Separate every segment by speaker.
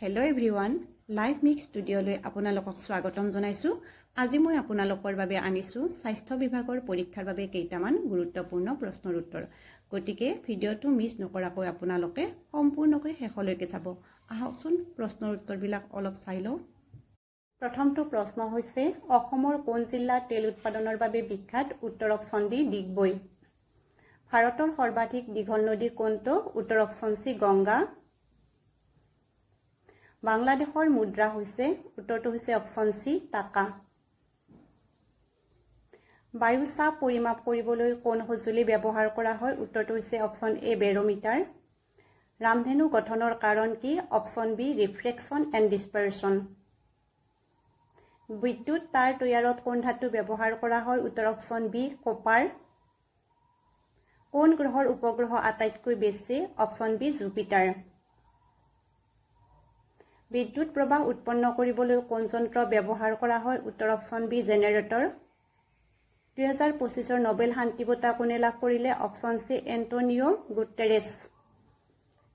Speaker 1: Hello everyone, Live Mix Studio লৈ আপোনালোকক স্বাগতম জনাইছো। আজি মই আপোনালোকৰ বাবে আনিছো স্বাস্থ্য বিভাগৰ পৰীক্ষাৰ বাবে কেইটামান গুৰুত্বপূৰ্ণ প্ৰশ্নৰ উত্তৰ। গতিকে ভিডিওটো মিছ নকৰাকৈ আপোনালোকে সম্পূৰ্ণকৈ শেষলৈকে চাব। আহকচোন প্ৰশ্নৰ উত্তৰবিলাক অলপ চাই লওঁ। প্ৰথমটো প্ৰশ্ন হৈছে অসমৰ কোন জিলা তেল উৎপাদনৰ বাবে বিখ্যাত? উত্তৰ অপচন ডি ডিগবৈ। ভাৰতৰ সৰ্বাধিক দীঘল নদী কোনটো? উত্তৰ অপচন সি গংগা। বাংলাদেশৰ মুদ্ৰা হৈছে উত্তৰটো হৈছে অপচন সি টাকা। বায়ু চাপ পৰিমাপ কৰিবলৈ কোন সঁজুলি ব্যৱহাৰ কৰা হয়? উত্তৰটো হৈছে অপচন এ বেৰোমিটাৰ। ৰামধেনু গঠনৰ কাৰণ কি? অপচন বি ৰিফ্ৰেকশ্যন এণ্ড ডিছপাৰশ্যন। বিদ্যুৎ তাঁৰ তৈয়াৰত কোন ধাতু ব্যৱহাৰ কৰা হয়? উত্তৰ অপচন বি কপাৰ। কোন গ্ৰহৰ উপগ্ৰহ আটাইতকৈ বেছি? Option B Jupiter. বিদ্যুৎ প্ৰবাহ উৎপন্ন কৰিবলৈ কোন যন্ত্ৰ ব্যৱহাৰ কৰা হয়? উত্তৰ অপচন বি জেনেৰেটৰ। 2025 নোবেল শান্তি বঁটা কোনে লাভ কৰিলে? অপচন সি এণ্টনিঅ' গুটেৰেছ।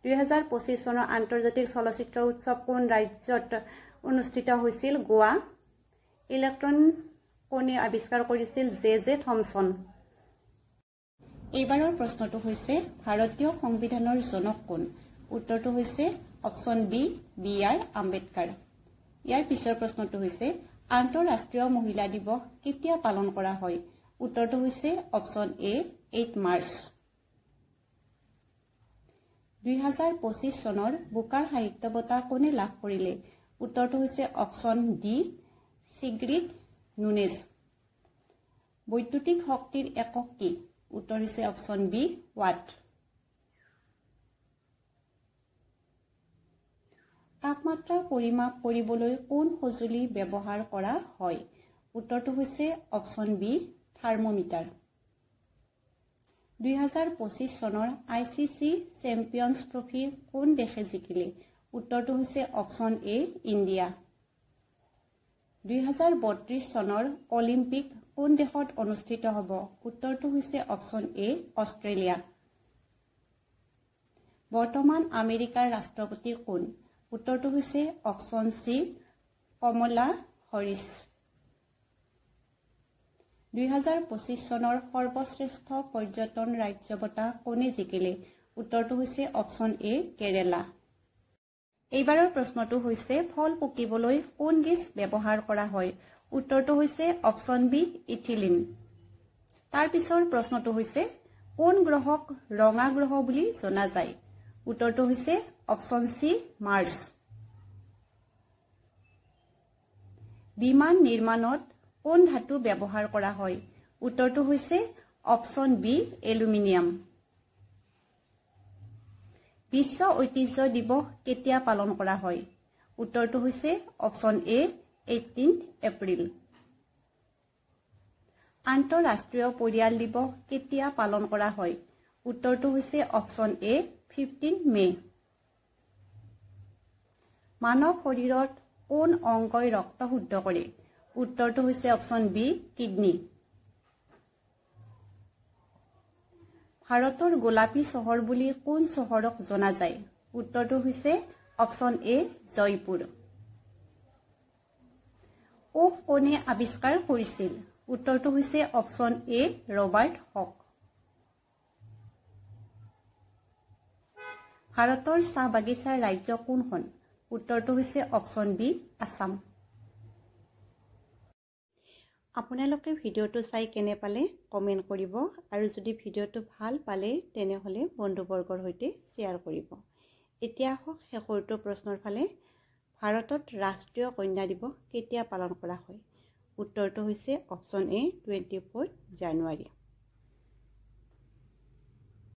Speaker 1: 2025 চনৰ আন্তৰ্জাতিক চলচ্চিত্ৰ উৎসৱ কোন ৰাজ্যত অনুষ্ঠিত হৈছিল? গোৱা। ইলেক্ট্ৰন কোনে আৱিষ্কাৰ কৰিছিল? J Thomson. এইবাৰৰ প্ৰশ্নটো হৈছে ভাৰতীয় সংবিধানৰ জনক কোন? উত্তৰটো হৈছে অপচন বি বি.আৰ. আম্বেদকাৰ। ইয়াৰ পিছৰ প্ৰশ্নটো হৈছে আন্তঃৰাষ্ট্ৰীয় মহিলা দিৱস কেতিয়া পালন কৰা হয়? উত্তৰটো হৈছে অপচন এ 8 মাৰ্চ। 2025 চনৰ বুকাৰ সাহিত্য বঁটা কোনে লাভ কৰিলে? উত্তৰটো হৈছে অপচন ডি চিগ্ৰিড নুনেজ। বৈদ্যুতিক শক্তিৰ একক কি? উত্তৰ হৈছে অপচন বি ৱাট। তাপমাত্ৰা পৰিমাপ কৰিবলৈ কোন সঁজুলি ব্যৱহাৰ কৰা হয়? উত্তৰটো হৈছে অপচন বি থাৰ্মোমিটাৰ। 2025 চনৰ ICC চেম্পিয়নছ ট্ৰফী কোন দেশে জিকিলে? উত্তৰটো হৈছে অপচন এ ইণ্ডিয়া। 2032 চনৰ অলিম্পিক কোন দেশত অনুষ্ঠিত হ'ব? উত্তৰটো হৈছে অপচন এ অষ্ট্ৰেলিয়া। বৰ্তমান আমেৰিকাৰ ৰাষ্ট্ৰপতি কোন? উত্তৰটো হৈছে অপচন সি কমলা হেৰিছ। 2025 চনৰ সৰ্বশ্ৰেষ্ঠ পৰ্যটন ৰাজ্য বঁটা কোনে জিকিলে? উত্তৰটো হৈছে অপচন এ কেৰেলা। এইবাৰৰ প্ৰশ্নটো হৈছে ফল পকিবলৈ কোন গেছ ব্যৱহাৰ কৰা হয়? উত্তৰটো হৈছে অপচন বি ইথিলিন। তাৰ পিছৰ প্ৰশ্নটো হৈছে কোন গ্ৰহক ৰঙা গ্ৰহ বুলি জনা যায়? উত্তৰটো হৈছে অপচন সি মাৰ্চ। বিমান নিৰ্মাণত কোন ধাতু ব্যৱহাৰ কৰা হয়? উত্তৰটো হৈছে অপচন বি এলুমিনিয়াম। বিশ্ব ঐতিহ্য দিৱস কেতিয়া পালন কৰা হয়? উত্তৰটো হৈছে অপচন এ 18 এপ্ৰিল। আন্তঃৰাষ্ট্ৰীয় পৰিয়াল দিৱস কেতিয়া পালন কৰা হয়? উত্তৰটো হৈছে অপচন এ 15 মে। মানৱ শৰীৰত কোন অংগই ৰক্ত শুদ্ধ কৰে? উত্তৰটো হৈছে অপচন বি কিডনী। ভাৰতৰ গোলাপী চহৰ বুলি কোন চহৰক জনা যায়? উত্তৰটো হৈছে অপচন এ জয়পুৰ। কোষ কোনে আৱিষ্কাৰ কৰিছিল? উত্তৰটো হৈছে অপচন এ ৰবাৰ্ট হক। ভাৰতৰ চাহ বাগিচাৰ ৰাজ্য কোনখন? উত্তৰটো হৈছে অপচন বি আছাম। আপোনালোকে ভিডিঅ'টো চাই কেনে পালে কমেণ্ট কৰিব আৰু যদি ভিডিঅ'টো ভাল পালে তেনেহ'লে বন্ধুবৰ্গৰ সৈতে শ্বেয়াৰ কৰিব। এতিয়া আহক শেষৰটো প্ৰশ্নৰ ফালে। ভাৰতত ৰাষ্ট্ৰীয় কন্যা দিৱস কেতিয়া পালন কৰা হয়? উত্তৰটো হৈছে অপচন এ 24 জানুৱাৰী।